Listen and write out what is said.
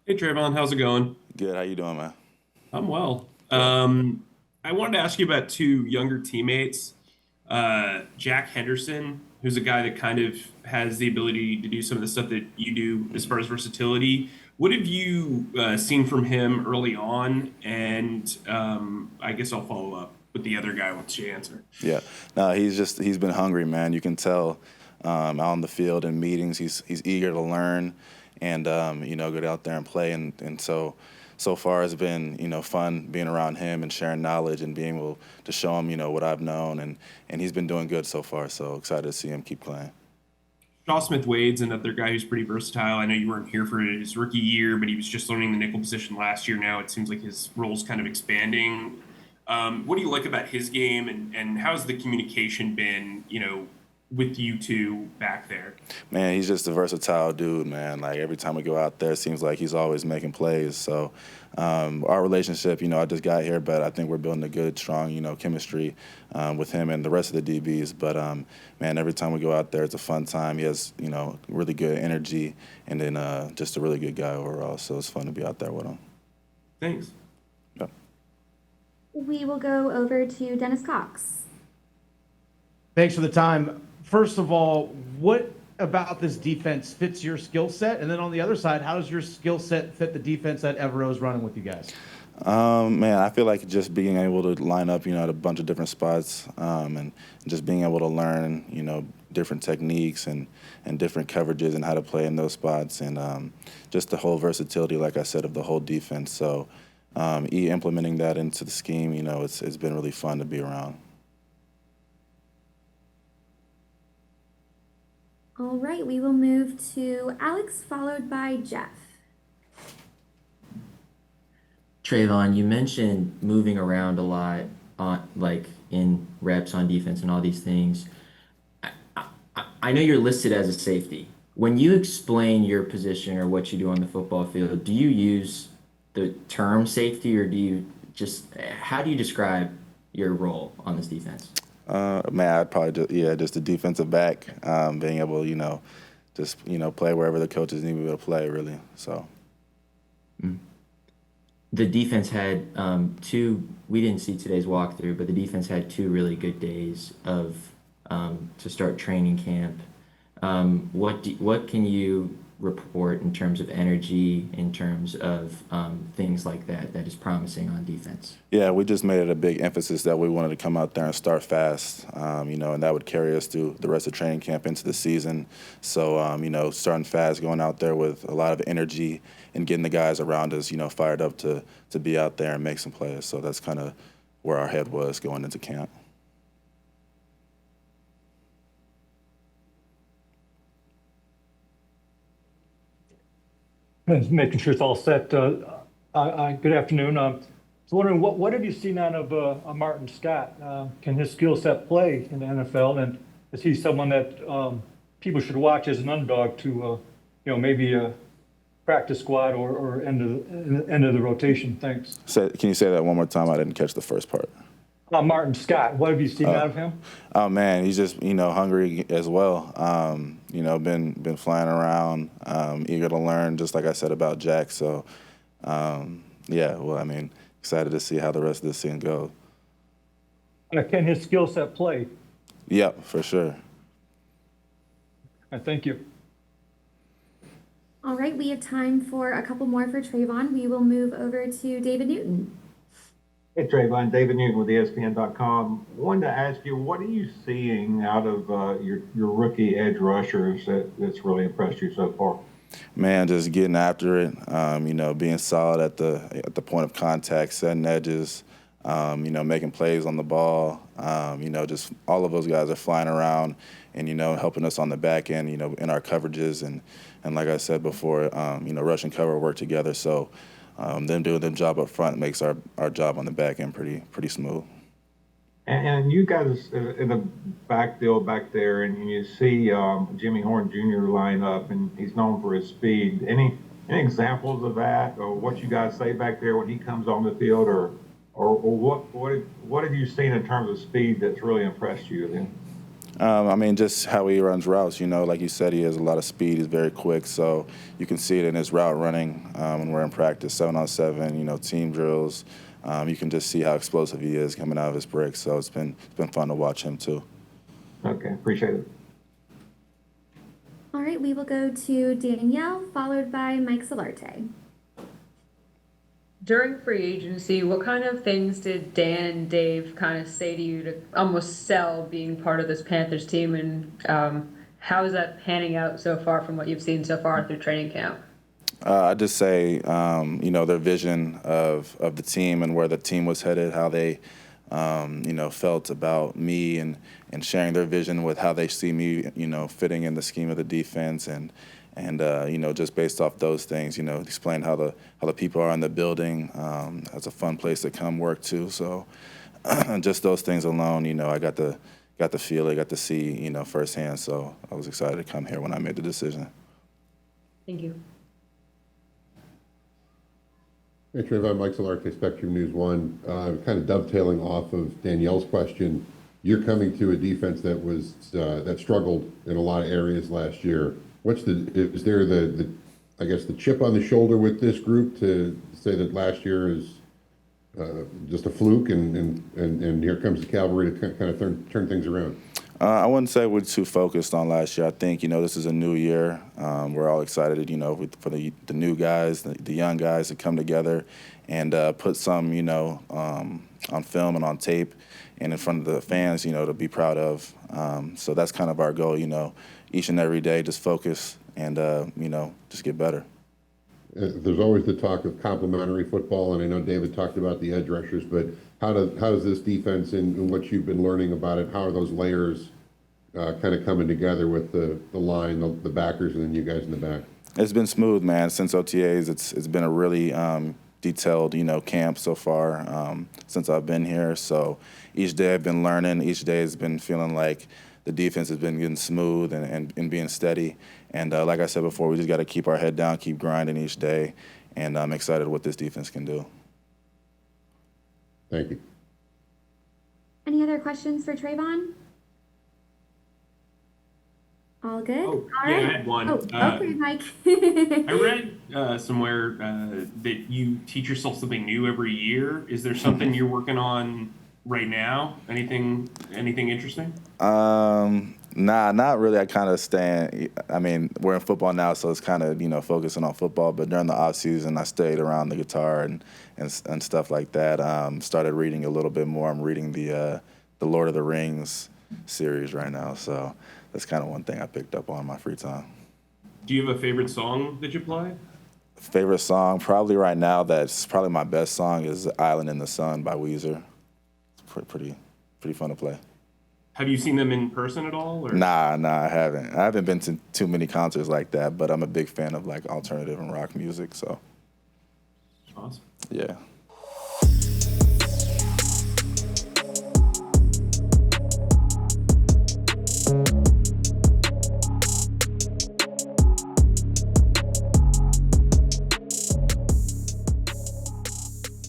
Hey Tre'von, how's it going? Good. How you doing, man? I'm well. Good. I wanted to ask you about two younger teammates. Jack Henderson, who's a guy that kind of has the ability to do some of the stuff that you do as far as versatility. What have you seen from him early on? And I guess I'll follow up with the other guy once you answer. Yeah. No, he's been hungry, man. You can tell out on the field and meetings. He's eager to learn and get out there and play. And so far it's been fun being around him and sharing knowledge and being able to show him what I've known and he's been doing good so far. So excited to see him keep playing. Shaw Smith Wade's another guy who's pretty versatile. I know you weren't here for his rookie year, but he was just learning the nickel position last year. Now it seems like his role's kind of expanding. What do you like about his game, and how's the communication been, with you two back there? Man, he's just a versatile dude, man. Like every time we go out there, it seems like he's always making plays. So our relationship, I just got here, but I think we're building a good, strong, chemistry with him and the rest of the DBs. But man, every time we go out there, it's a fun time. He has, really good energy, and then just a really good guy overall. So it's fun to be out there with him. Thanks. Yeah. We will go over to Dennis Cox. Thanks for the time. First of all, what about this defense fits your skill set? And then on the other side, how does your skill set fit the defense that Evero's running with you guys? Man, I feel like just being able to line up, at a bunch of different spots, and just being able to learn, different techniques and different coverages and how to play in those spots, and just the whole versatility, like I said, of the whole defense. So, implementing that into the scheme, it's been really fun to be around. All right, we will move to Alex, followed by Jeff. Trayvon, you mentioned moving around a lot on like in reps on defense and all these things. I know you're listed as a safety. When you explain your position or what you do on the football field, do you use the term safety or do you just how do you describe your role on this defense? Man, I'd probably just a defensive back, being able, just play wherever the coaches need me to play, really. So. The defense had we didn't see today's walkthrough, but the defense had two really good days of to start training camp. What can you report in terms of energy, in terms of things like that that is promising on defense? Yeah, we just made it a big emphasis that we wanted to come out there and start fast, and that would carry us through the rest of training camp into the season. So, starting fast, going out there with a lot of energy and getting the guys around us, fired up to be out there and make some plays. So that's kind of where our head was going into camp. Just making sure it's all set. Good afternoon. So wondering what have you seen out of Martin Scott? Can his skill set play in the NFL, and is he someone that people should watch as an underdog to, maybe practice squad or end of the rotation? Thanks. Can you say that one more time? I didn't catch the first part. Martin Scott, what have you seen out of him? Oh man, he's just hungry as well. Been flying around, eager to learn, just like I said about Jack. So, yeah. Well, I mean, excited to see how the rest of this season goes. Can his skill set play? Yep, for sure. Thank you. All right, we have time for a couple more for Trayvon. We will move over to David Newton. Hey Trayvon, David Newton with ESPN.com. Wanted to ask you, what are you seeing out of your rookie edge rushers that's really impressed you so far? Man, just getting after it. Being solid at the point of contact, setting edges. Making plays on the ball. Just all of those guys are flying around and helping us on the back end. In our coverages and like I said before, rush and cover work together. So. Them doing their job up front makes our job on the back end pretty smooth. And you guys in the backfield back there, and you see Jimmy Horn Jr. line up, and he's known for his speed. Any examples of that, or what you guys say back there when he comes on the field, or what have you seen in terms of speed that's really impressed you then? I mean, just how he runs routes. You know, like you said, he has a lot of speed. He's very quick, so you can see it in his route running when we're in practice, 7-on-7. You know, team drills. You can just see how explosive he is coming out of his bricks. So it's been fun to watch him too. Okay, appreciate it. All right, we will go to Danielle, followed by Mike Solarte. During free agency, what kind of things did Dan and Dave kind of say to you to almost sell being part of this Panthers team, and how is that panning out so far from what you've seen so far through training camp? I just say, you know, their vision of the team and where the team was headed, how they, you know, felt about me and sharing their vision with how they see me, you know, fitting in the scheme of the defense and you know, just based off those things, you know, explain how the people are in the building. It's a fun place to come work to. So just those things alone, you know, I got to feel it, got to see, you know, firsthand. So I was excited to come here when I made the decision. Thank you. Hey, Tre'von, Mike Solarte, Spectrum News 1. Kind of dovetailing off of Danielle's question, you're coming to a defense that struggled in a lot of areas last year. Is there I guess the chip on the shoulder with this group to say that last year is just a fluke and here comes the cavalry to kind of turn things around? I wouldn't say we're too focused on last year. I think, you know, this is a new year. We're all excited, you know, for the new guys, the young guys to come together and put some, you know, on film and on tape and in front of the fans, you know, to be proud of. So that's kind of our goal, you know, each and every day, just focus and, you know, just get better. There's always the talk of complementary football, and I know David talked about the edge rushers, but how does this defense and what you've been learning about it, how are those layers kind of coming together with the line, the backers, and then you guys in the back? It's been smooth, man. Since OTAs, it's been a really detailed, you know, camp so far since I've been here. So each day I've been learning. Each day has been feeling like the defense has been getting smooth and being steady. And like I said before, we just got to keep our head down, keep grinding each day, and I'm excited what this defense can do. Thank you. Any other questions for Tre'von? All good? Oh, All yeah, right. I had one. Oh, okay, Mike. I read somewhere that you teach yourself something new every year. Is there something you're working on right now? Anything interesting? Nah, not really. I kind of I mean, we're in football now, so it's kind of, you know, focusing on football. But during the off season, I stayed around the guitar and stuff like that. Started reading a little bit more. I'm reading the Lord of the Rings series right now, so that's kind of one thing I picked up on in my free time. Do you have a favorite song that you play? Favorite song, probably right now, that's probably my best song, is "Island in the Sun" by Weezer. It's pretty fun to play. Have you seen them in person at all? Or? Nah, I haven't. I haven't been to too many concerts like that, but I'm a big fan of like alternative and rock music, so. Awesome. Yeah.